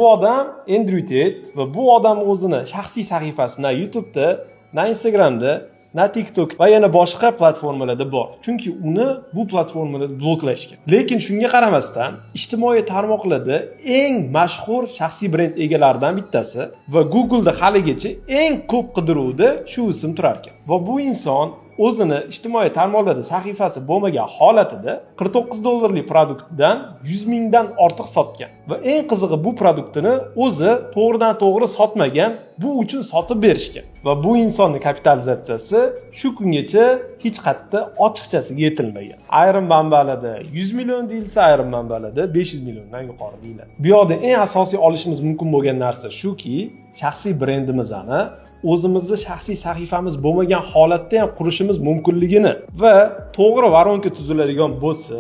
Bu odam Andrew Tate va bu odam o'zini shaxsiy sahifasi na YouTube'da, na Instagram'da, na TikTok va yana boshqa platformalarda bor. Chunki uni bu platformalarda bloklashgan. Lekin shunga qaramasdan, ijtimoiy tarmoqlarda eng mashhur shaxsiy brend egalaridan bittasi va Google'da haligacha eng ko'p qidiruvda shu ism turar ekan. Va bu inson o'zini ijtimoiy tarmoqlarda sahifasi bo'lmagan holatida $49 produktdan 100 mingdan ortiq sotgan. Va eng qizig'i bu produktini o'zi to'g'ridan to'g'ri sotmagan, bu uchun sotib berishgan. Va bu insonning kapitalizatsiyasi shu kungacha hech qayerda ochiqchasiga yetilmagan. Ayrim manbalarda 100 million deyilsa, ayrim manbalarda 500 milliondan yuqori deyiladi. Bu yerda eng asosiy olishimiz mumkin bo'lgan narsa shuki, shaxsiy brendimizni o'zimizni shaxsiy sahifamiz bo'lmagan holatda ham qurishimiz mumkinligini va to'g'ri varonka tuziladigan bo'lsa,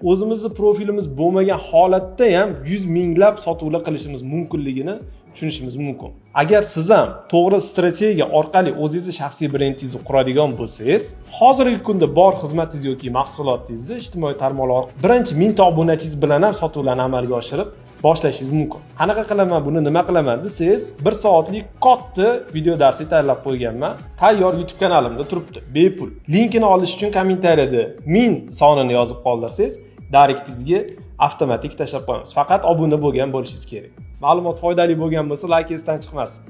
o'zimizni profilimiz bo'lmagan holatda ham 100 minglab sotuvlar qilishimiz mumkinligini tushunishimiz mumkin. Agar siz ham to'g'ri strategiya orqali o'zingizni shaxsiy brendingizni quradigan bo'lsangiz, hozirgi kunda bor xizmatingiz yoki mahsulotingizni ijtimoiy tarmoqlar orqali birinchi 1000 ta obunachingiz bilan ham sotuvlarni amalga oshirib boshlashingiz mumkin. Qanaqa qilaman buni, nima qilaman desangiz, 1 soatlik katta video darsi tayyorlab qo'yganman. Tayyor YouTube kanalimda turibdi, bepul. Linkini olish uchun kommentariyada 1000 sonini yozib qoldirsangiz, direktingizga avtomatik tashlab qo'yamiz. Faqat obuna bo'lgan bo'lishingiz kerak. Ma'lumot foydali bo'lgan bo'lsa, like esdan chiqmasin.